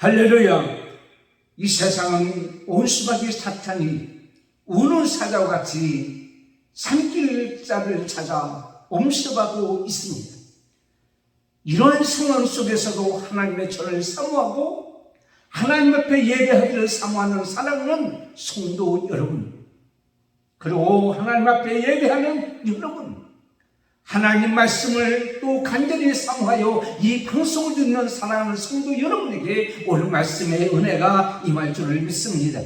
할렐루야. 이 세상은 온수박이 사탄이 우는 사자와 같이 산길자를 찾아 엄습하고 있습니다. 이러한 상황 속에서도 하나님의 저를 사모하고 하나님 앞에 예배하기를 사모하는 사랑하는 성도 여러분, 그리고 하나님 앞에 예배하는 여러분, 하나님 말씀을 또 간절히 사모하여 이 방송을 듣는 사랑하는 성도 여러분에게 오늘 말씀의 은혜가 임할 줄을 믿습니다.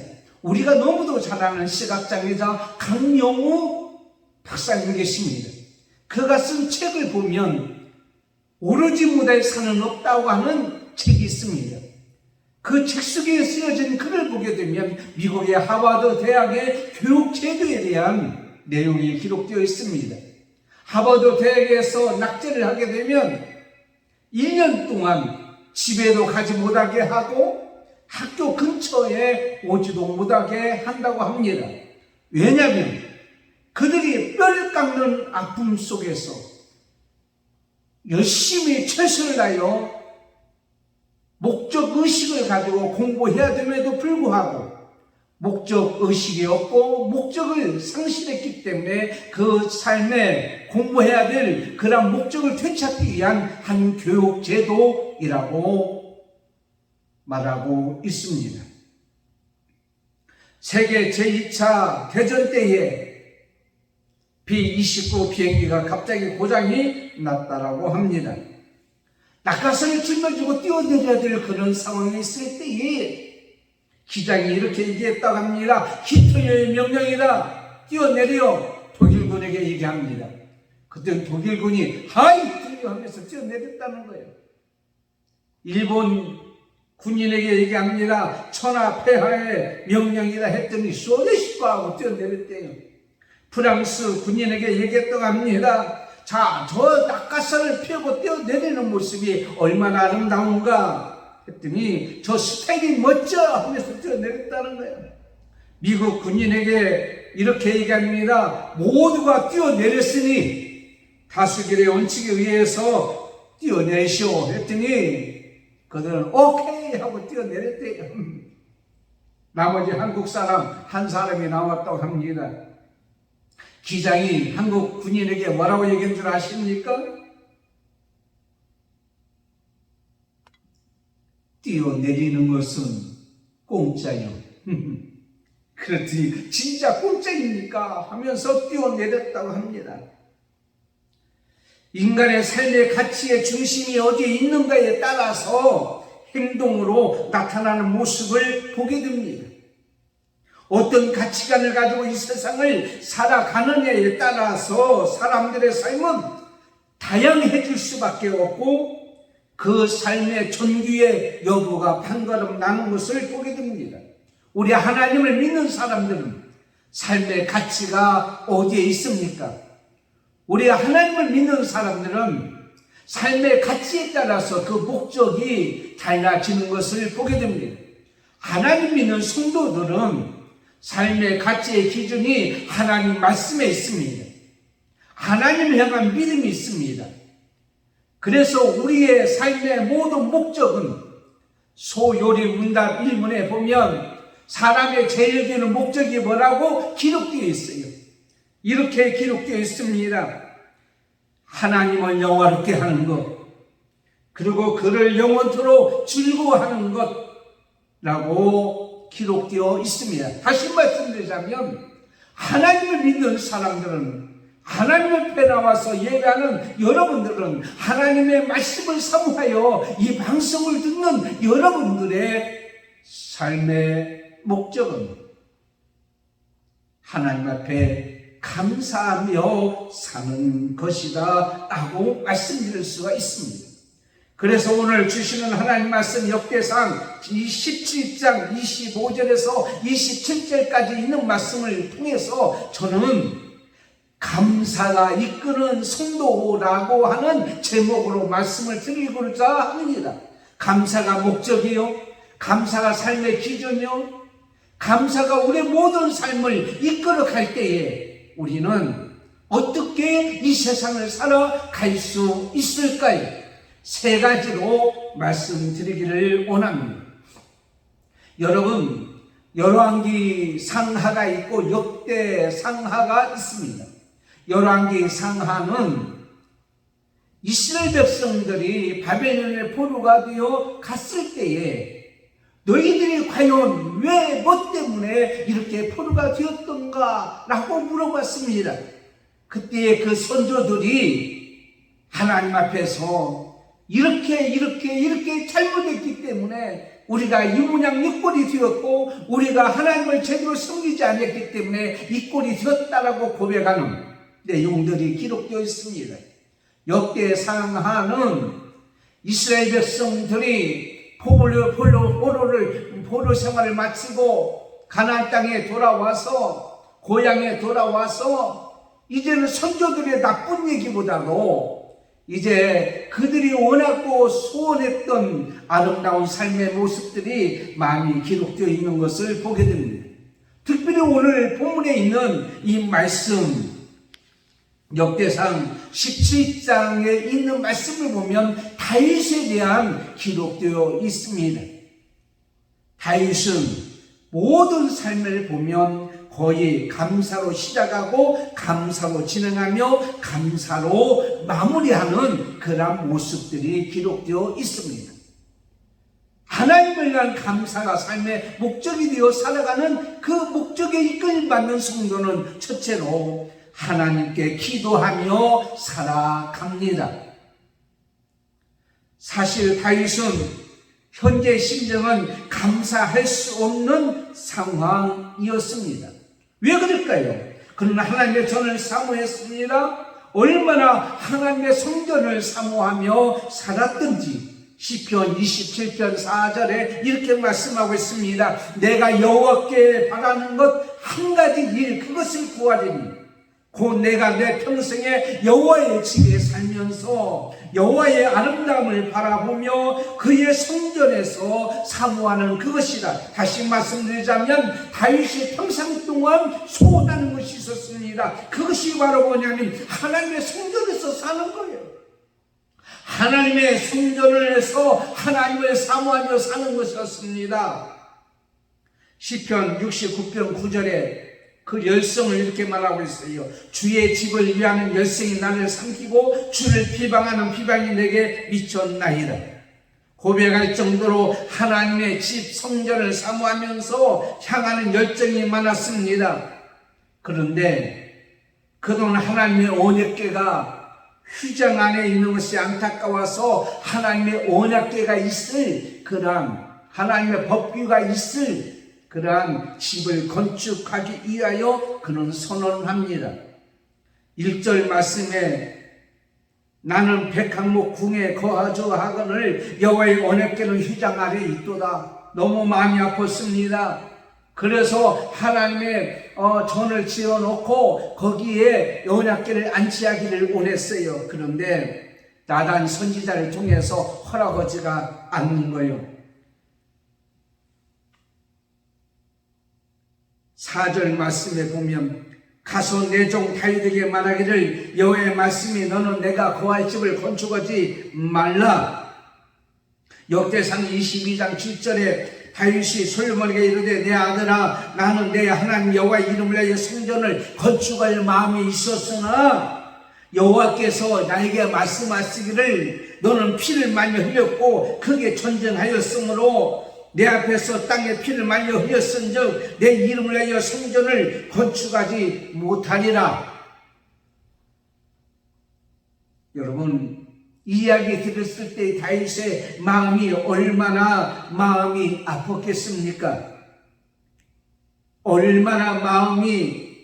우리가 너무도 잘 아는 시각장애자 강영우 박사님 계십니다. 그가 쓴 책을 보면 오로지 무다의 산은 없다고 하는 책이 있습니다. 그 책 속에 쓰여진 글을 보게 되면 미국의 하버드 대학의 교육 제도에 대한 내용이 기록되어 있습니다. 하버드 대학에서 낙제를 하게 되면 1년 동안 집에도 가지 못하게 하고 학교 근처에 오지도 못하게 한다고 합니다. 왜냐하면 그들이 뼈를 깎는 아픔 속에서 열심히 최선을 다하여 목적의식을 가지고 공부해야 됨에도 불구하고 목적의식이 없고 목적을 상실했기 때문에 그 삶에 공부해야 될 그런 목적을 되찾기 위한 한 교육제도이라고 말하고 있습니다. 세계 제2차 대전 때에 B-29 비행기가 갑자기 고장이 났다라고 합니다. 낙하산을 짊어지고 뛰어내려야 될 그런 상황이 있을 때에 기장이 이렇게 얘기했다고 합니다. 히틀러의 명령이다. 뛰어내려. 독일군에게 얘기합니다. 그때 독일군이 하이! 하면서 뛰어내렸다는 거예요. 일본 군인에게 얘기합니다. 천하폐하의 명령이다 했더니 쏘레시고 하고 뛰어내렸대요. 프랑스 군인에게 얘기했다고 합니다. 자, 저 낙하산을 피하고 뛰어내리는 모습이 얼마나 아름다운가 했더니 저 스타일이 멋져 하면서 뛰어내렸다는 거예요. 미국 군인에게 이렇게 얘기합니다. 모두가 뛰어내렸으니 다수결의 원칙에 의해서 뛰어내시오 했더니 그들은 오케이 하고 뛰어내렸대요. 나머지 한국 사람 한 사람이 나왔다고 합니다. 기장이 한국 군인에게 뭐라고 얘기한 줄 아십니까? 뛰어내리는 것은 공짜요. 그렇더니 진짜 공짜입니까? 하면서 뛰어내렸다고 합니다. 인간의 삶의 가치의 중심이 어디에 있는가에 따라서 행동으로 나타나는 모습을 보게 됩니다. 어떤 가치관을 가지고 이 세상을 살아가느냐에 따라서 사람들의 삶은 다양해질 수밖에 없고 그 삶의 존귀의 여부가 판가름 나는 것을 보게 됩니다. 우리 하나님을 믿는 사람들은 삶의 가치가 어디에 있습니까? 우리 하나님을 믿는 사람들은 삶의 가치에 따라서 그 목적이 달라지는 것을 보게 됩니다. 하나님 믿는 성도들은 삶의 가치의 기준이 하나님 말씀에 있습니다. 하나님을 향한 믿음이 있습니다. 그래서 우리의 삶의 모든 목적은 소요리 문답 1문에 보면 사람의 제일 되는 목적이 뭐라고 기록되어 있어요. 이렇게 기록되어 있습니다. 하나님을 영화롭게 하는 것, 그리고 그를 영원토록 즐거워하는 것라고 기록되어 있습니다. 다시 말씀드리자면 하나님을 믿는 사람들은 하나님 앞에 나와서 예배하는 여러분들은 하나님의 말씀을 사모하여 이 방송을 듣는 여러분들의 삶의 목적은 하나님 앞에 감사하며 사는 것이다 라고 말씀드릴 수가 있습니다. 그래서 오늘 주시는 하나님 말씀 역대상 27장 25절에서 27절까지 있는 말씀을 통해서 저는 감사가 이끄는 성도라고 하는 제목으로 말씀을 드리고자 합니다. 감사가 목적이요, 감사가 삶의 기준이요, 감사가 우리의 모든 삶을 이끌어갈 때에 우리는 어떻게 이 세상을 살아갈 수 있을까요? 세 가지로 말씀드리기를 원합니다. 여러분, 열왕기 상하가 있고 역대 상하가 있습니다. 열왕기 상하는 이스라엘 백성들이 바벨론의 포로가 되어 갔을 때에 너희들이 과연 왜 뭐 때문에 이렇게 포로가 되었던가 라고 물어봤습니다. 그때 그 선조들이 하나님 앞에서 이렇게 잘못했기 때문에 우리가 이 모양 이 꼴이 되었고 우리가 하나님을 제대로 섬기지 않았기 때문에 이 꼴이 되었다라고 고백하는 내용들이 기록되어 있습니다. 역대상하는 이스라엘 백성들이 포로 생활을 마치고 가나안 땅에 돌아와서 고향에 돌아와서 이제는 선조들의 나쁜 얘기보다도 이제 그들이 원하고 소원했던 아름다운 삶의 모습들이 많이 기록되어 있는 것을 보게 됩니다. 특별히 오늘 본문에 있는 이 말씀 역대상 17장에 있는 말씀을 보면 다윗에 대한 기록되어 있습니다. 다윗은 모든 삶을 보면 거의 감사로 시작하고 감사로 진행하며 감사로 마무리하는 그런 모습들이 기록되어 있습니다. 하나님을 위한 감사가 삶의 목적이 되어 살아가는 그 목적에 이끌받는 성도는 첫째로 하나님께 기도하며 살아갑니다. 사실 다윗은 현재 심정은 감사할 수 없는 상황이었습니다. 왜 그럴까요? 그는 하나님의 전을 사모했습니다. 얼마나 하나님의 성전을 사모하며 살았던지 시편 27편 4절에 이렇게 말씀하고 있습니다. 내가 여호와께 바라는 것 한 가지 일 그것을 구하리니 곧 내가 내 평생에 여호와의 집에 살면서 여호와의 아름다움을 바라보며 그의 성전에서 사모하는 그것이라. 다시 말씀드리자면 다윗이 평생 동안 소원하는 것이 있었습니다. 그것이 바로 뭐냐면 하나님의 성전에서 사는 거예요. 하나님의 성전에서 하나님을 사모하며 사는 것이었습니다. 시편 69편 9절에 그 열성을 이렇게 말하고 있어요. 주의 집을 위하는 열성이 나를 삼키고 주를 비방하는 비방이 내게 미쳤나이다. 고백할 정도로 하나님의 집 성전을 사모하면서 향하는 열정이 많았습니다. 그런데 그동안 하나님의 언약궤가 휘장 안에 있는 것이 안타까워서 하나님의 언약궤가 있을 그러한 하나님의 법궤가 있을 그러한 집을 건축하기 위하여 그는 선언합니다. 1절 말씀에 나는 백항목 궁에 거하주 하거늘 여호와의 언약궤는 휘장 아래 있도다. 너무 마음이 아팠습니다. 그래서 하나님의 전을 지어놓고 거기에 언약궤를 안치하기를 원했어요. 그런데 나단 선지자를 통해서 허락하지가 않는 거예요. 4절 말씀에 보면 가서 내 종 다윗에게 말하기를 여호와의 말씀이 너는 내가 거할 집을 건축하지 말라. 역대상 22장 7절에 다윗이 솔로몬에게 이르되 내 아들아 나는 내 하나님 여호와의 이름을 위하여 성전을 건축할 마음이 있었으나 여호와께서 나에게 말씀하시기를 너는 피를 많이 흘렸고 크게 전쟁하였으므로 내 앞에서 땅에 피를 많이 흘렸은즉 내 이름을 위하여 성전을 건축하지 못하리라. 여러분 이 이야기 들었을 때 다윗의 마음이 얼마나 마음이 아팠겠습니까? 얼마나 마음이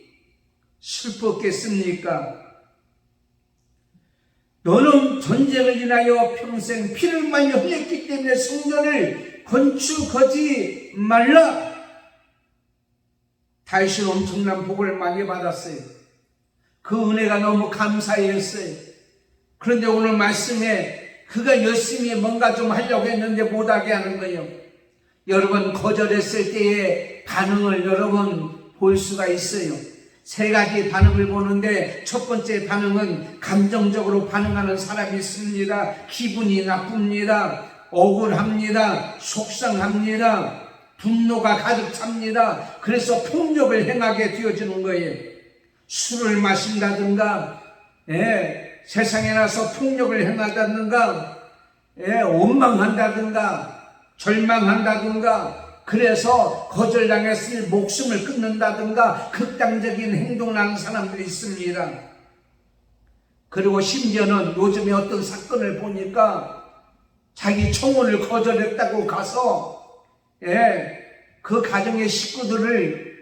슬펐겠습니까? 너는 전쟁을 인하여 평생 피를 많이 흘렸기 때문에 성전을 건축하지 말라. 다윗은 엄청난 복을 많이 받았어요. 그 은혜가 너무 감사했어요. 그런데 오늘 말씀에 그가 열심히 뭔가 좀 하려고 했는데 못하게 하는 거예요. 여러분 거절했을 때의 반응을 여러분 볼 수가 있어요. 세 가지 반응을 보는데 첫 번째 반응은 감정적으로 반응하는 사람이 있습니다. 기분이 나쁩니다. 억울합니다. 속상합니다. 분노가 가득 찹니다. 그래서 폭력을 행하게 되어지는 거예요. 술을 마신다든가, 세상에 나서 폭력을 행한다든가, 원망한다든가, 절망한다든가, 그래서 거절당했을 목숨을 끊는다든가 극단적인 행동을 하는 사람들이 있습니다. 그리고 심지어는 요즘에 어떤 사건을 보니까 자기 청혼을 거절했다고 가서 그 가정의 식구들을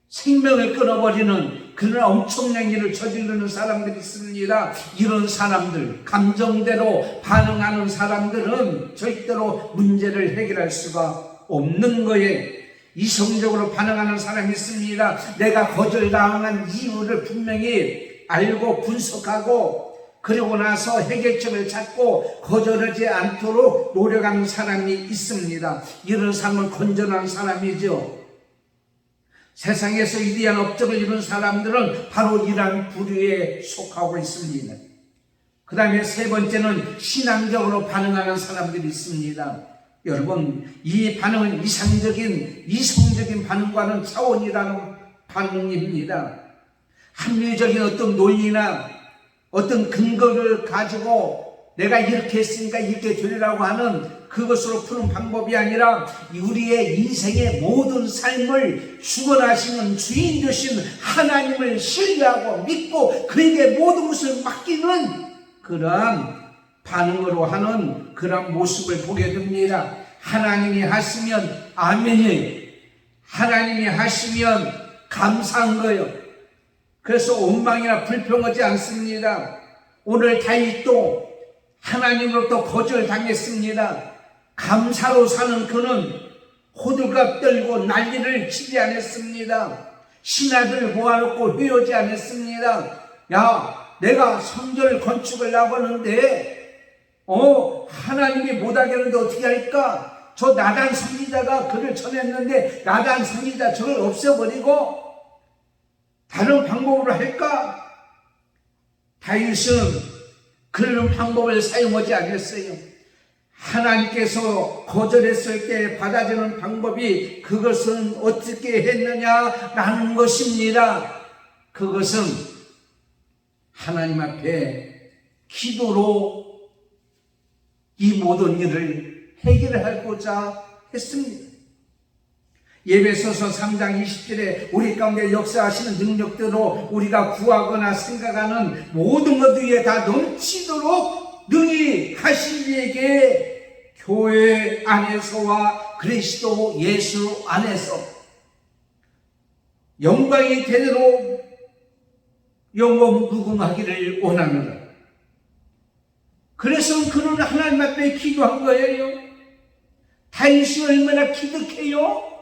생명을 끊어버리는 그런 엄청난 일을 저지르는 사람들이 있습니다. 이런 사람들, 감정대로 반응하는 사람들은 절대로 문제를 해결할 수가 없는 거예요. 이성적으로 반응하는 사람이 있습니다. 내가 거절당한 이유를 분명히 알고 분석하고 그리고 나서 해결책을 찾고 거절하지 않도록 노력하는 사람이 있습니다. 이런 사람은 건전한 사람이죠. 세상에서 위대한 업적을 이룬 사람들은 바로 이러한 부류에 속하고 있습니다. 그 다음에 세 번째는 신앙적으로 반응하는 사람들이 있습니다. 여러분, 이 반응은 이성적인 반응과는 차원이라는 반응입니다. 합리적인 어떤 논리나 어떤 근거를 가지고 내가 이렇게 했으니까 이렇게 되리라고 하는 그것으로 푸는 방법이 아니라 우리의 인생의 모든 삶을 주관하시는 주인 되신 하나님을 신뢰하고 믿고 그에게 모든 것을 맡기는 그러한 반응으로 하는 그런 모습을 보게 됩니다. 하나님이 하시면 아멘이에요. 하나님이 하시면 감사한 거예요. 그래서 원망이나 불평하지 않습니다. 오늘 다윗도 하나님으로부터 거절당했습니다. 감사로 사는 그는 호들갑 떨고 난리를 치지 않았습니다. 신하들 모아놓고 회유하지 않았습니다. 야, 내가 성전을 건축을 하고는데 하나님이 못하겠는데 어떻게 할까? 저 나단 선지자가 그를 전했는데 나단 선지자 저걸 없애버리고 다른 방법으로 할까? 다윗은 그런 방법을 사용하지 않았어요. 하나님께서 거절했을 때 받아주는 방법이 그것은 어떻게 했느냐라는 것입니다. 그것은 하나님 앞에 기도로 이 모든 일을 해결하고자 했습니다. 예배소서 3장 20절에 우리 가운데 역사하시는 능력대로 우리가 구하거나 생각하는 모든 것 위에 다 넘치도록 능히 하신 이에게 교회 안에서와 그리스도 예수 안에서 영광이 되도록 영원 무궁하기를 원하노라. 그래서 그는 하나님 앞에 기도한 거예요. 다윗이 얼마나 기득해요?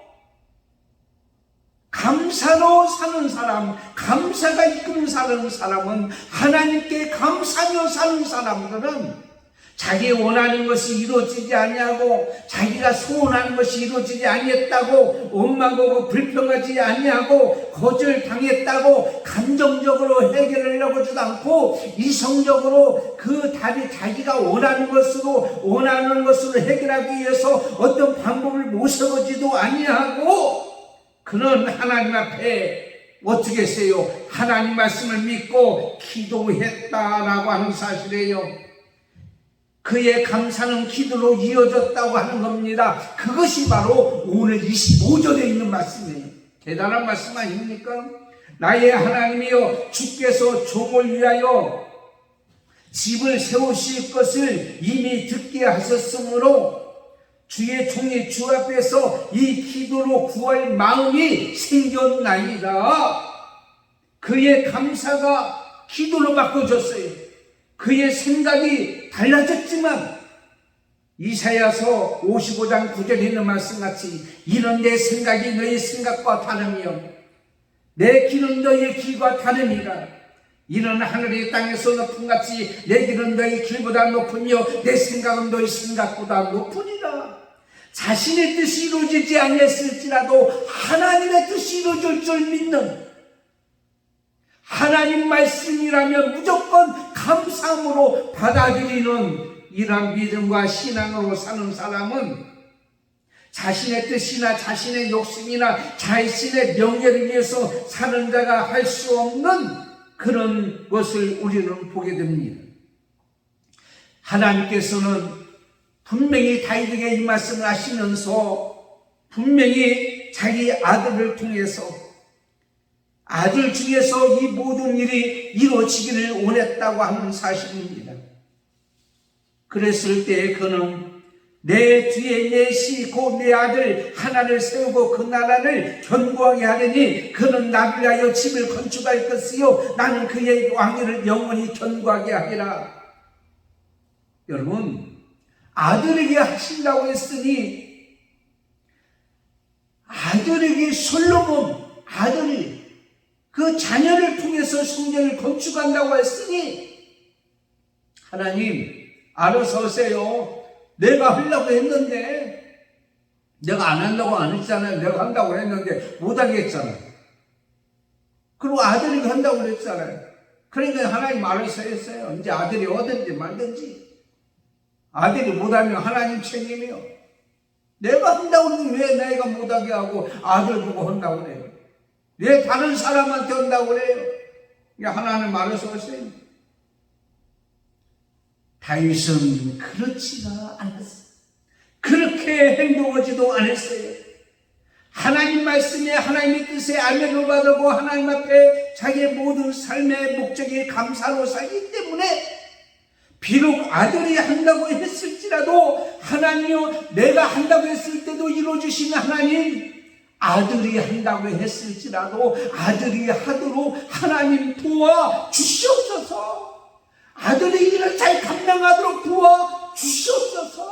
감사로 사는 사람, 감사가 이끄는 사람은 하나님께 감사하며 사는 사람들은 자기 원하는 것이 이루어지지 아니하고 자기가 소원하는 것이 이루어지지 아니했다고 원망하고 불평하지 아니하고 거절당했다고 감정적으로 해결하려고 하지도 않고 이성적으로 그 답이 자기가 원하는 것으로 해결하기 위해서 어떤 방법을 모셔보지도 아니하고 그는 하나님 앞에 어떻게 했어요? 하나님 말씀을 믿고 기도했다라고 하는 사실이에요. 그의 감사는 기도로 이어졌다고 하는 겁니다. 그것이 바로 오늘 25절에 있는 말씀이에요. 대단한 말씀 아닙니까? 나의 하나님이여 주께서 종을 위하여 집을 세우실 것을 이미 듣게 하셨으므로 주의 종이 주 앞에서 이 기도로 구할 마음이 생겼나이다. 그의 감사가 기도로 바꿔졌어요. 그의 생각이 달라졌지만 이사야서 55장 9절에 있는 말씀같이 이런 내 생각이 너의 생각과 다르며 내 길은 너의 길과 다르니라. 이런 하늘이 땅에서 높음같이 내 길은 너의 길보다 높으며 내 생각은 너의 생각보다 높으니라. 자신의 뜻이 이루어지지 않았을지라도 하나님의 뜻이 이루어질 줄 믿는 하나님 말씀이라면 무조건 감사함으로 받아들이는 이러한 믿음과 신앙으로 사는 사람은 자신의 뜻이나 자신의 욕심이나 자신의 명예를 위해서 사는 자가 할 수 없는 그런 것을 우리는 보게 됩니다. 하나님께서는 분명히 다윗에게 이 말씀을 하시면서 분명히 자기 아들을 통해서 아들 중에서 이 모든 일이 이루어지기를 원했다고 하는 사실입니다. 그랬을 때 그는 내 뒤에 내 시 곧 내 아들 하나를 세우고 그 나라를 견고하게 하려니 그는 나를 위하여 집을 건축할 것이요 나는 그의 왕위를 영원히 견고하게 하리라. 여러분, 아들에게 하신다고 했으니 아들에게 솔로몬 아들이 그 자녀를 통해서 성전을 건축한다고 했으니 하나님 알아서 하세요. 내가 하려고 했는데 내가 안 한다고 안 했잖아요. 내가 한다고 했는데 못하게 했잖아요. 그리고 아들이 한다고 그랬잖아요. 그러니까 하나님 알아서 했어요. 이제 아들이 오든지 말든지. 아들이 못하면 하나님 책임이요. 내가 한다고 하면 왜 내가 못하게 하고 아들 보고 한다고 그래요? 왜 다른 사람한테 한다고 그래요? 하나님 알아서 하세요. 다윗은 그렇지가 않았어요. 그렇게 행동하지도 않았어요. 하나님 말씀에 하나님의 뜻에 알매를 받고 하나님 앞에 자기의 모든 삶의 목적이 감사로 살기 때문에 비록 아들이 한다고 했을지라도 하나님이요 내가 한다고 했을 때도 이루어주신 하나님, 아들이 한다고 했을지라도 아들이 하도록 하나님 도와주시옵소서. 아들의 일을 잘 감당하도록 도와주시옵소서.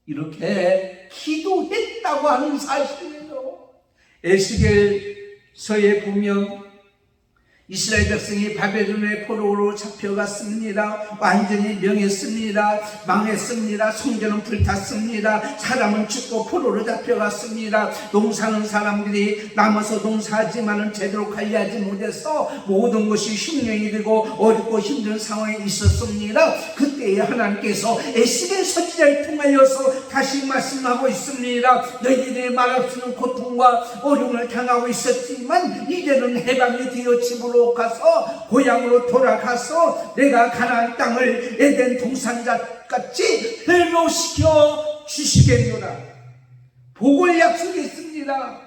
이렇게 기도했다고 하는 사실이에요. 에스겔서에 보면 이스라엘 백성이 바벨론의 포로로 잡혀갔습니다. 완전히 명했습니다. 망했습니다. 성전은 불탔습니다. 사람은 죽고 포로로 잡혀갔습니다. 농사는 사람들이 남아서 농사하지만은 제대로 관리하지 못해서 모든 것이 흉령이 되고 어렵고 힘든 상황에 있었습니다. 그때에 하나님께서 에스겔 선지자를 통하여서 다시 말씀하고 있습니다. 너희들이 말할 수 없는 고통과 어려움을 당하고 있었지만 이제는 해방이 되어 집으로 가서 고향으로 돌아가서 내가 가나안 땅을 에덴 동산자같이 회복시켜 주시겠노라. 복을 약속했습니다.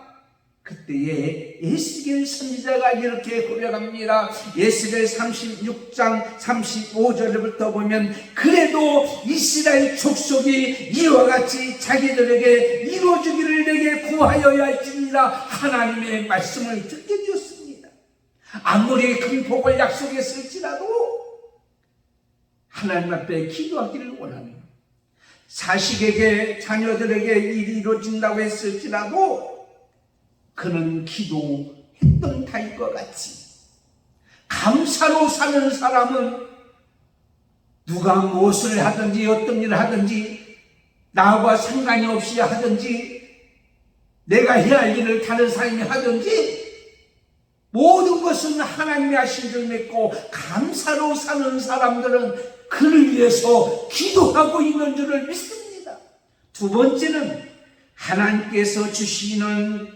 그때에 에스겔 선지자가 이렇게 고백합니다. 에스겔 36장 35절부터 보면 그래도 이스라엘 족속이 이와 같이 자기들에게 이루어주기를 내게 구하여야 할지니라 하나님의 말씀을 듣게 되었습니다. 아무리 큰 복을 약속했을지라도 하나님 앞에 기도하기를 원합니다. 자식에게 자녀들에게 일이 이루어진다고 했을지라도 그는 기도했던 다윗과 같이 감사로 사는 사람은 누가 무엇을 하든지 어떤 일을 하든지 나와 상관이 없이 하든지 내가 해야 할 일을 다른 사람이 하든지 모든 것은 하나님이 하신 줄 믿고 감사로 사는 사람들은 그를 위해서 기도하고 있는 줄을 믿습니다. 두 번째는 하나님께서 주시는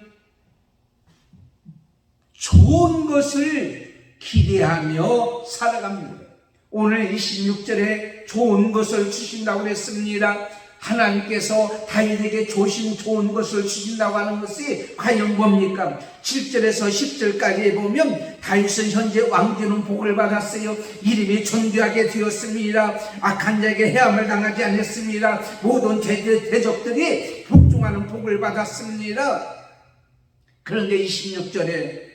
좋은 것을 기대하며 살아갑니다. 오늘 26절에 좋은 것을 주신다고 했습니다. 하나님께서 다윗에게 주신 좋은 것을 주신다고 하는 것이 과연 뭡니까? 7절에서 10절까지 보면 다윗은 현재 왕되는 복을 받았어요. 이름이 존귀하게 되었습니다. 악한 자에게 해함을 당하지 않았습니다. 모든 대적들이 복종하는 복을 받았습니다. 그런데 26절에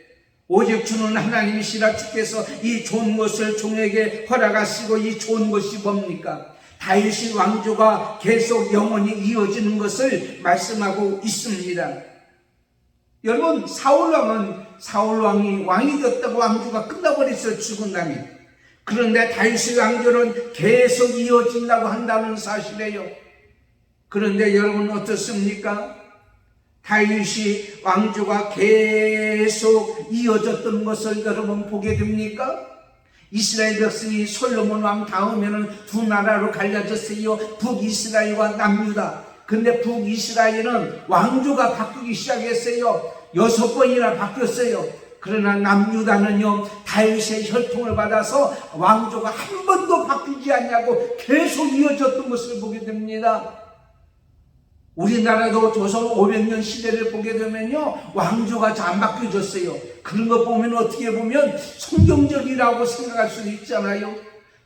오직 주는 하나님이시라 주께서 이 좋은 것을 종에게 허락하시고 이 좋은 것이 뭡니까? 다윗의 왕조가 계속 영원히 이어지는 것을 말씀하고 있습니다. 여러분, 사울 왕이 왕이 되었다고 왕조가 끝나버렸어요. 죽은 다음에. 그런데 다윗의 왕조는 계속 이어진다고 한다는 사실이에요. 그런데 여러분 어떻습니까? 다윗의 왕조가 계속 이어졌던 것을 여러분 보게 됩니까? 이스라엘 백성이 솔로몬 왕 다음에는 두 나라로 갈라졌어요. 북이스라엘과 남유다. 근데 북이스라엘은 왕조가 바뀌기 시작했어요. 6번이나 바뀌었어요. 그러나 남유다는요, 다윗의 혈통을 받아서 왕조가 한 번도 바뀌지 않냐고 계속 이어졌던 것을 보게 됩니다. 우리나라도 조선 500년 시대를 보게 되면요, 왕조가 잘 안 바뀌어졌어요. 그런 거 보면 어떻게 보면 성경적이라고 생각할 수도 있잖아요.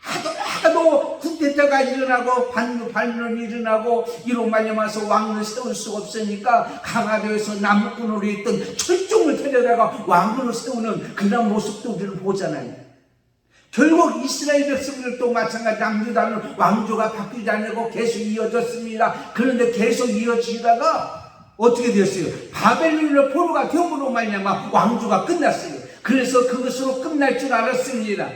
하도 쿠데타가 일어나고 반론이 일어나고 이로 말미암아서 왕을 세울 수가 없으니까 강화도에서 남군으로 있던 철종을 데려다가 왕으로 세우는 그런 모습도 우리는 보잖아요. 결국 이스라엘 백성들도 마찬가지 남유다는 왕조가 바뀌지 않고 계속 이어졌습니다. 그런데 계속 이어지다가 어떻게 되었어요? 바벨론의 포로가 되므로 말미암아 왕조가 끝났어요. 그래서 그것으로 끝날 줄 알았습니다.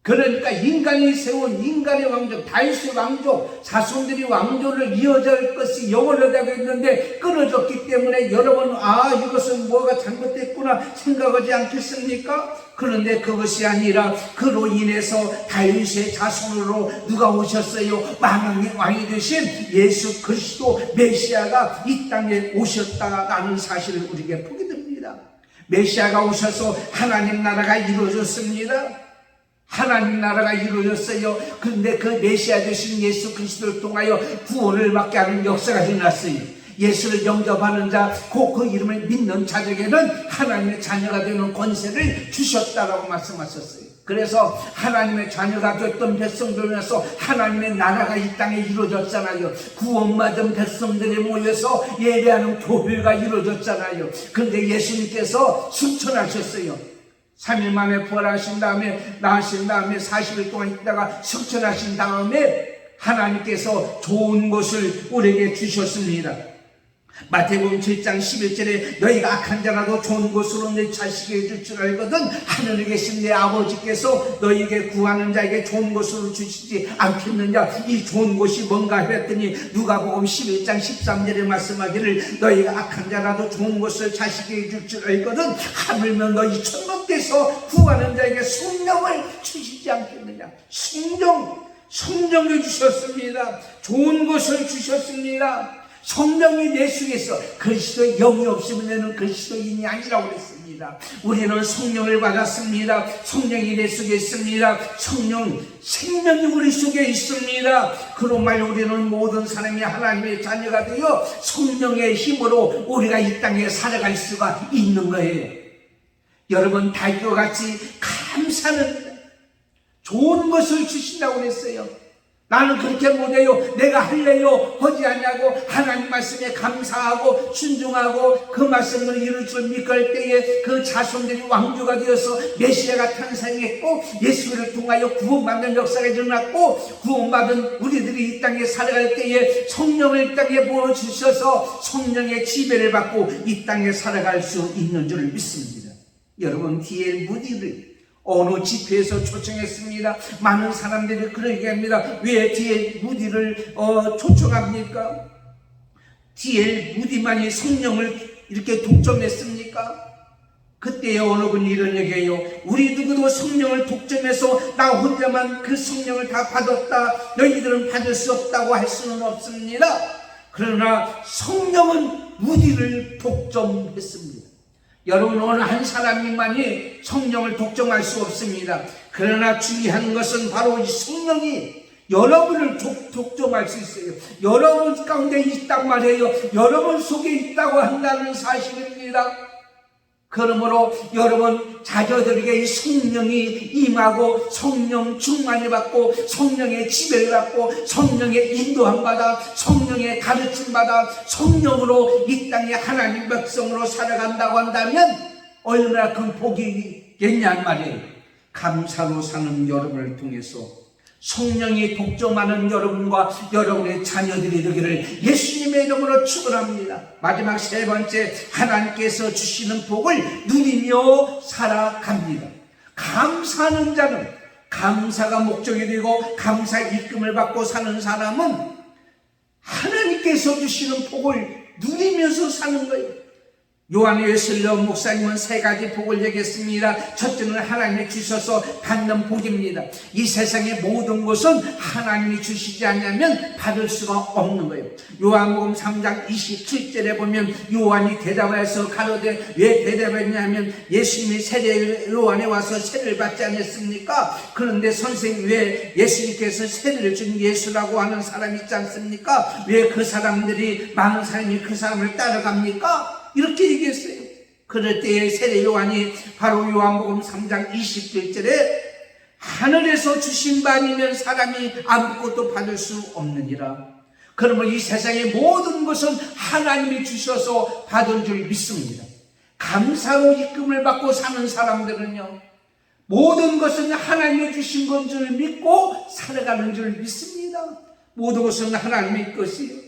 그러니까 인간이 세운 인간의 왕족, 다윗의 왕족, 자손들이 왕조를 이어갈 것이 영원하다고 했는데 끊어졌기 때문에 여러분, 이것은 뭐가 잘못됐구나 생각하지 않겠습니까? 그런데 그것이 아니라 그로 인해서 다윗의 자손으로 누가 오셨어요? 만왕의 왕이 되신 예수 그리스도 메시아가 이 땅에 오셨다라는 사실을 우리에게 보게 됩니다. 메시아가 오셔서 하나님 나라가 이루어졌습니다. 하나님 나라가 이루어졌어요. 그런데 그 메시아 되신 예수 그리스도를 통하여 구원을 받게 하는 역사가 일어났어요. 예수를 영접하는 자, 그 이름을 믿는 자들에게는 하나님의 자녀가 되는 권세를 주셨다라고 말씀하셨어요. 그래서 하나님의 자녀가 됐던 백성들에서 하나님의 나라가 이 땅에 이루어졌잖아요. 구원받은 백성들이 모여서 예배하는 교회가 이루어졌잖아요. 그런데 예수님께서 승천하셨어요. 3일 만에 부활하신 다음에 나으신 다음에 40일 동안 있다가 승천하신 다음에 하나님께서 좋은 것을 우리에게 주셨습니다. 마태복음 7장 11절에 너희가 악한 자라도 좋은 것으로 내 자식에게 줄 줄 알거든 하늘에 계신 내 아버지께서 너희에게 구하는 자에게 좋은 것으로 주시지 않겠느냐. 이 좋은 것이 뭔가 했더니 누가복음 11장 13절에 말씀하기를 너희가 악한 자라도 좋은 것을 자식에게 줄 줄 알거든 하물며 너희 천국께서 구하는 자에게 성령을 주시지 않겠느냐. 성령을 주셨습니다. 좋은 것을 주셨습니다. 성령이 내 속에 있어. 그리스도의 영이 없으면 너는 그리스도인이 아니라고 그랬습니다. 우리는 성령을 받았습니다. 성령이 내 속에 있습니다. 생명이 우리 속에 있습니다. 그런 말 우리는 모든 사람이 하나님의 자녀가 되어 성령의 힘으로 우리가 이 땅에 살아갈 수가 있는 거예요. 여러분, 다윗과 같이 감사는 좋은 것을 주신다고 그랬어요. 나는 그렇게 못해요. 내가 할래요. 하지 않냐고 하나님 말씀에 감사하고 순종하고 그 말씀을 이룰 줄 믿고 할 때에 그 자손들이 왕조가 되어서 메시아가 탄생했고 예수를 통하여 구원받는 역사가 일어났고 구원받은 우리들이 이 땅에 살아갈 때에 성령을 이 땅에 부어주셔서 성령의 지배를 받고 이 땅에 살아갈 수 있는 줄 믿습니다. 여러분, D.L. 무디를 어느 집회에서 초청했습니다. 많은 사람들이 그런 얘기합니다. 왜 D.L. 무디를 초청합니까? D.L. 무디만이 성령을 이렇게 독점했습니까? 그때의 어느 분이 이런 얘기해요. 우리 누구도 성령을 독점해서 나 혼자만 그 성령을 다 받았다, 너희들은 받을 수 없다고 할 수는 없습니다. 그러나 성령은 무디를 독점했습니다. 여러분, 어느 한 사람만이 성령을 독점할 수 없습니다. 그러나 중요한 것은 바로 이 성령이 여러분을 독점할 수 있어요. 여러분 가운데 있단 말이에요. 여러분 속에 있다고 한다는 사실입니다. 그러므로 여러분 자녀들에게 이 성령이 임하고 성령 충만을 받고 성령의 지배를 받고 성령의 인도함 받아 성령의 가르침 받아 성령으로 이 땅에 하나님 백성으로 살아간다고 한다면 얼마나 큰 복이겠냐 말이에요. 감사로 사는 여러분을 통해서 성령이 독점하는 여러분과 여러분의 자녀들이 되기를 예수님의 이름으로 축원합니다. 마지막 세 번째, 하나님께서 주시는 복을 누리며 살아갑니다. 감사하는 자는, 감사가 목적이 되고 감사 입금을 받고 사는 사람은 하나님께서 주시는 복을 누리면서 사는 거예요. 요한 웨슬러 목사님은 세 가지 복을 얘기했습니다. 첫째는 하나님이 주셔서 받는 복입니다. 이 세상의 모든 것은 하나님이 주시지 않으면 받을 수가 없는 거예요. 요한복음 3장 27절에 보면 요한이 대답해서 가로되 왜 대답했냐면 예수님이 세례 요한에 와서 세례를 받지 않았습니까? 그런데 선생님 왜 예수님께서 세례를 준 예수라고 하는 사람이 있지 않습니까? 왜 그 사람들이 많은 사람이 그 사람을 따라갑니까? 이렇게 얘기했어요. 그럴 때에 세례 요한이 바로 요한복음 3장 27절에 하늘에서 주신 바 아니면 사람이 아무것도 받을 수 없느니라. 그러면 이 세상의 모든 것은 하나님이 주셔서 받은 줄 믿습니다. 감사로 입금을 받고 사는 사람들은요, 모든 것은 하나님이 주신 건 줄 믿고 살아가는 줄 믿습니다. 모든 것은 하나님의 것이요.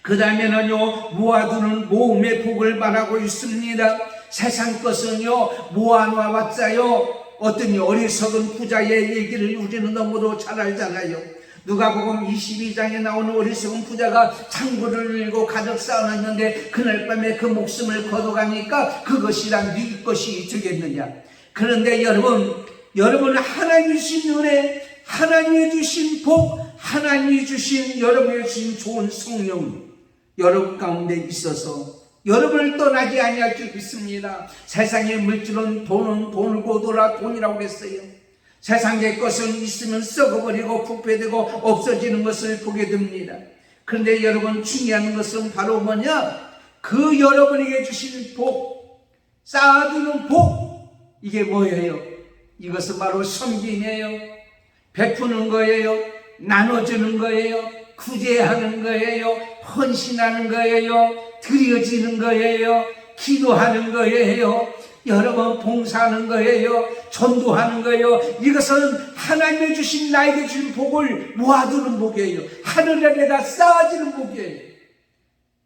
그 다음에는요, 모아두는 모음의 복을 말하고 있습니다. 세상 것은요, 모아놓아봤자요, 어떤 어리석은 부자의 얘기를 우리는 너무도 잘 알잖아요. 누가복음 22장에 나오는 어리석은 부자가 창고를 열고 가득 쌓아놨는데 그날 밤에 그 목숨을 걷어가니까 그것이란 네 것이 되겠느냐. 그런데 여러분 하나님이 주신 은혜, 하나님이 주신 복, 하나님이 주신 여러분이 주신 좋은 성령 여러분 가운데 있어서 여러분을 떠나지 아니할 줄 믿습니다. 세상의 물질은 돈을 고도라 돈이라고 그랬어요. 세상의 것은 있으면 썩어버리고 부패되고 없어지는 것을 보게 됩니다. 그런데 여러분 중요한 것은 바로 뭐냐? 그 여러분에게 주신 복, 쌓아두는 복, 이게 뭐예요? 이것은 바로 섬김이에요. 베푸는 거예요. 나눠주는 거예요. 구제하는 거예요. 헌신하는 거예요. 드려지는 거예요. 기도하는 거예요. 여러분 봉사하는 거예요. 전도하는 거예요. 이것은 하나님이 주신 나에게 주신 복을 모아두는 복이에요. 하늘에다 쌓아지는 복이에요.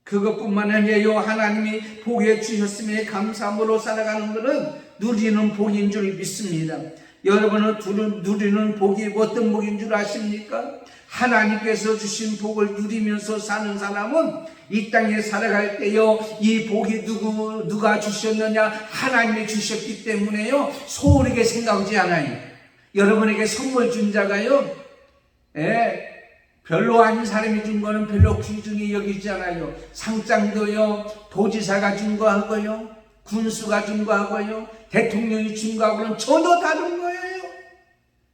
그것뿐만 아니에요. 하나님이 복에 주셨음에 감사함으로 살아가는 것은 누리는 복인 줄 믿습니다. 여러분은 누리는 복이 어떤 복인 줄 아십니까? 하나님께서 주신 복을 누리면서 사는 사람은 이 땅에 살아갈 때요, 이 복이 누가 주셨느냐? 하나님이 주셨기 때문에요, 소홀하게 생각하지 않아요. 여러분에게 선물 준 자가요, 별로 아닌 사람이 준 거는 별로 귀중히 여기지 않아요. 상장도요, 도지사가 준 거 하고요, 군수가 준 거 하고요, 대통령이 준 거 하고는 전혀 다른 거예요.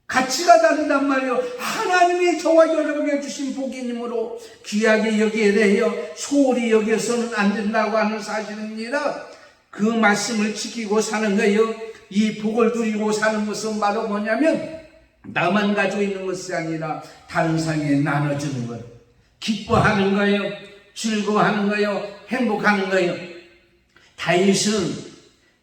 가치가 다르단 말이에요. 하나님이 저와 여러분에게 주신 복이므로 귀하게 여기야 돼요. 소홀히 여겨서는 안 된다고 하는 사실입니다. 그 말씀을 지키고 사는 거예요. 이 복을 누리고 사는 것은 바로 뭐냐면 나만 가지고 있는 것이 아니라 다른 사람에게 나눠주는 거예요. 기뻐하는 거예요. 즐거워하는 거예요. 행복하는 거예요. 다윗은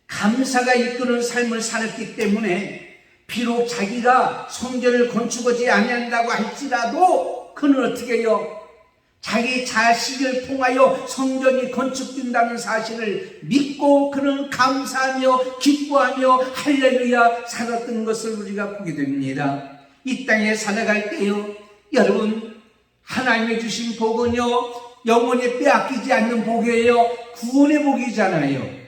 감사가 이끄는 삶을 살았기 때문에 비록 자기가 성전을 건축하지 아니한다고 할지라도 그는 어떻게 해요? 자기 자식을 통하여 성전이 건축된다는 사실을 믿고 그는 감사하며 기뻐하며 할렐루야 살았던 것을 우리가 보게 됩니다. 이 땅에 살아갈 때요, 여러분 하나님이 주신 복은요, 영원히 빼앗기지 않는 복이에요. 구원의 복이잖아요.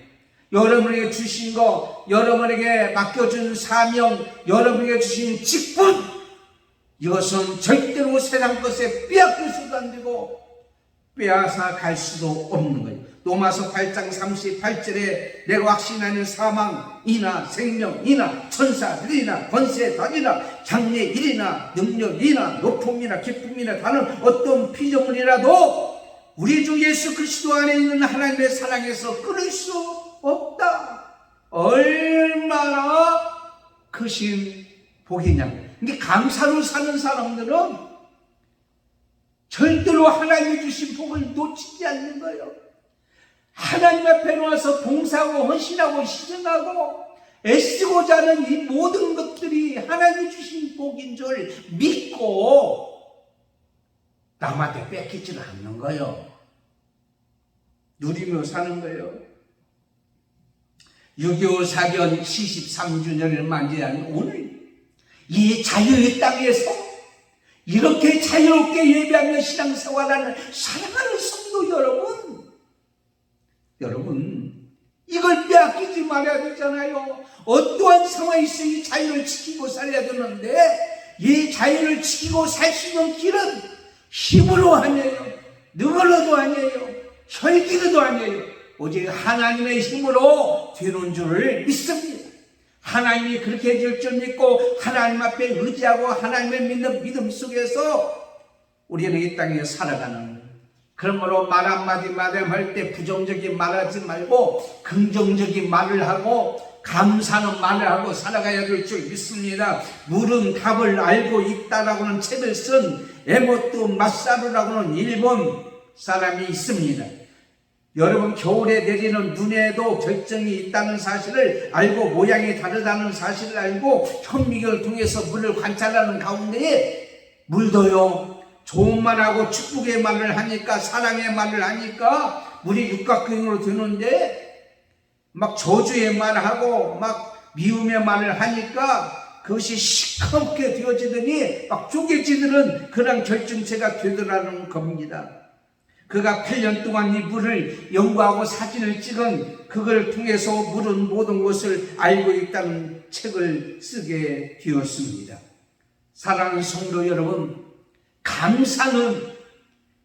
여러분에게 주신 거, 여러분에게 맡겨준 사명, 여러분에게 주신 직분, 이것은 절대로 세상 것에 빼앗겨서도 안 되고 빼앗아 갈 수도 없는 거예요. 로마서 8장 38절에 내가 확신하는 사망이나 생명이나 천사들이나 권세들이나 장래일이나 능력이나 높음이나 기쁨이나 다른 어떤 피조물이라도 우리 주 예수 그리스도 안에 있는 하나님의 사랑에서 끊을 수 없다. 얼마나 크신 복이냐. 근데 감사로 사는 사람들은 절대로 하나님이 주신 복을 놓치지 않는 거예요. 하나님 앞에 나와서 봉사하고 헌신하고 희생하고 애쓰고자 하는 이 모든 것들이 하나님이 주신 복인 줄 믿고 남한테 뺏기지는 않는 거예요. 누리며 사는 거예요. 6.25 사변 73주년을 맞이한 오늘 이 자유의 땅에서 이렇게 자유롭게 예배하며 신앙생활하는 사랑하는 성도 여러분, 여러분, 이걸 빼앗기지 말아야 되잖아요. 어떠한 상황이 있어 이 자유를 지키고 살아야 되는데, 이 자유를 지키고 살 수 있는 길은 힘으로 아니에요. 능으로도 아니에요. 혈기로도 아니에요. 오직 하나님의 힘으로 되는 줄을 믿습니다. 하나님이 그렇게 해줄 줄 믿고 하나님 앞에 의지하고 하나님을 믿는 믿음 속에서 우리는 이 땅에 살아가는, 그러므로 말 한마디 할 때 부정적인 말하지 말고 긍정적인 말을 하고 감사하는 말을 하고 살아가야 될 줄 믿습니다. 물은 답을 알고 있다라고는 책을 쓴 에모토 마사루라고는 일본 사람이 있습니다. 여러분, 겨울에 내리는 눈에도 결정이 있다는 사실을 알고 모양이 다르다는 사실을 알고 현미경을 통해서 물을 관찰하는 가운데에 물도요, 좋은 말하고 축복의 말을 하니까, 사랑의 말을 하니까 물이 육각형으로 되는데, 막 저주의 말하고 막 미움의 말을 하니까 그것이 시커멓게 되어지더니 막 쪼개지는 그런 결정체가 되더라는 겁니다. 그가 8년 동안 이 물을 연구하고 사진을 찍은 그걸 통해서 물은 모든 것을 알고 있다는 책을 쓰게 되었습니다. 사랑하는 성도 여러분, 감사는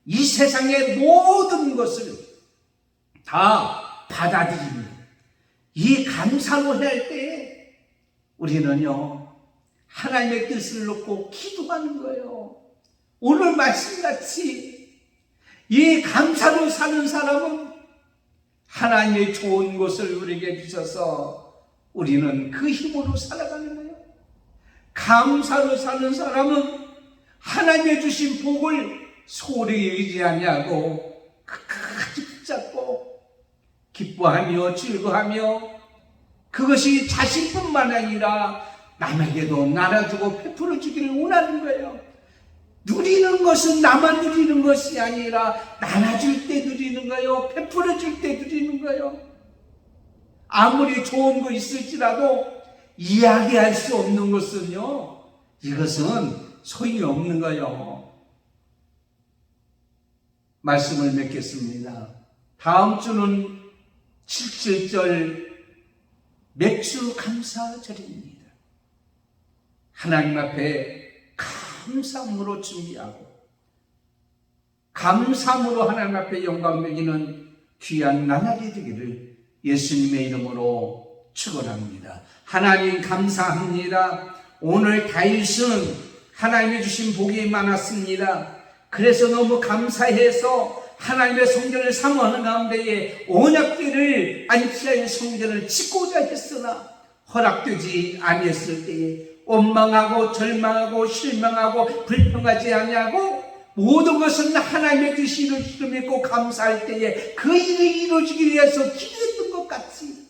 이 세상의 모든 것을 다 받아들입니다. 이 감사로 할 때에 우리는요, 하나님의 뜻을 놓고 기도하는 거예요. 오늘 말씀같이 이 감사로 사는 사람은 하나님의 좋은 것을 우리에게 주셔서 우리는 그 힘으로 살아가는 거예요. 감사로 사는 사람은 하나님의 주신 복을 소리에 의지하냐고 끝까지 붙잡고 기뻐하며 즐거하며, 그것이 자신뿐만 아니라 남에게도 나눠주고 베풀어 주기를 원하는 거예요. 누리는 것은 나만 누리는 것이 아니라 나눠줄 때 누리는 거예요. 베풀어 줄 때 누리는 거예요. 아무리 좋은 거 있을지라도 이야기할 수 없는 것은요, 이것은 소용이 없는 거예요. 말씀을 맺겠습니다. 다음 주는 7절 맥주 감사절입니다. 하나님 앞에 감사함으로 준비하고 감사함으로 하나님 앞에 영광 매기는 귀한 나날이 되기를 예수님의 이름으로 축원합니다. 하나님 감사합니다. 오늘 다윗은 하나님이 주신 복이 많았습니다. 그래서 너무 감사해서 하나님의 성전을 사모하는 가운데에 언약궤를 안치하여 성전을 짓고자 했으나 허락되지 아니했을 때에 원망하고 절망하고 실망하고 불평하지 아니하고 모든 것은 하나님의 뜻을 믿고 감사할 때에 그 일이 이루어지기 위해서 기도했던 것 같이,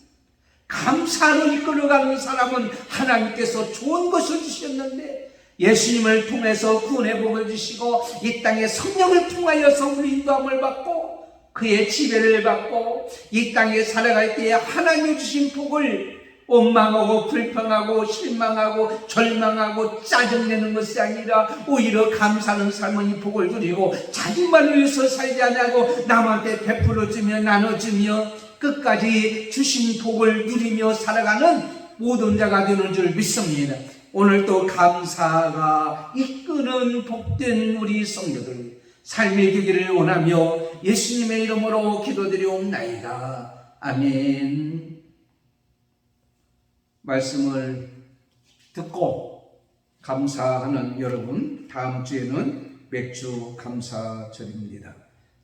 감사로 이끌어가는 사람은 하나님께서 좋은 것을 주셨는데 예수님을 통해서 구원의 복을 주시고 이 땅에 성령을 통하여서 우리 인도함을 받고 그의 지배를 받고 이 땅에 살아갈 때에 하나님이 주신 복을 원망하고 불평하고 실망하고 절망하고 짜증내는 것이 아니라 오히려 감사하는 삶은 이 복을 누리고 자기만을 위해서 살지 않고 남한테 베풀어주며 나눠주며 끝까지 주신 복을 누리며 살아가는 모든 자가 되는 줄 믿습니다. 오늘도 감사가 이끄는 복된 우리 성도들 삶이 되기를 원하며 예수님의 이름으로 기도드리옵나이다. 아멘. 말씀을 듣고 감사하는 여러분, 다음 주에는 맥주 감사절입니다.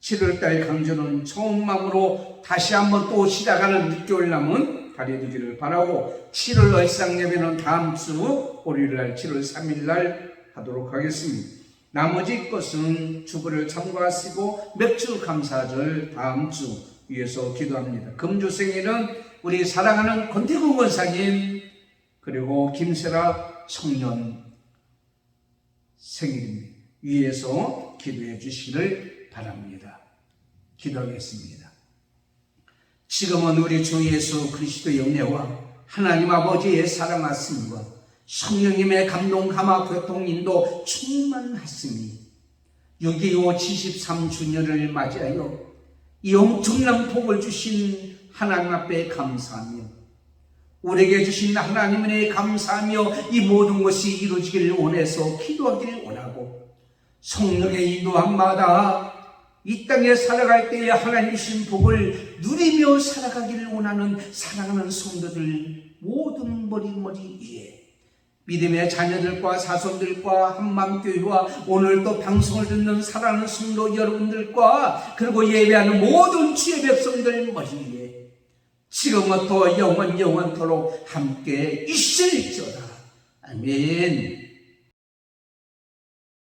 7월달 강조는 처음 마음으로 다시 한번 또 시작하는 6개월 남은 달이 되기를 바라고 7월 얼상 예배는 다음 주 월요일날 7월 3일날 하도록 하겠습니다. 나머지 것은 주보를 참고하시고 맥주 감사절 다음 주 위해서 기도합니다. 금주 생일은 우리 사랑하는 권태근 권사님 그리고 김세라 청년 생일입니다. 위에서 기도해 주시기를 바랍니다. 기도하겠습니다. 지금은 우리 주 예수 그리스도의 은혜와 하나님 아버지의 사랑 말씀과 성령님의 감동 감화 교통 인도 충만하시니 6.25 73주년을 맞이하여 이 엄청난 복을 주신 하나님 앞에 감사하며 우리에게 주신 하나님 은혜에 감사하며 이 모든 것이 이루어지기를 원해서 기도하기를 원하고 성령의 인도함마다 이 땅에 살아갈 때에 하나님 주신 복을 누리며 살아가기를 원하는 사랑하는 성도들 모든 머리 위에 믿음의 자녀들과 사손들과 한마음교회와 오늘 또 방송을 듣는 사랑하는 성도 여러분들과 그리고 예배하는 모든 주의 백성들 머리 위에 지금부터 영원토록 함께 있을지어다. 아멘.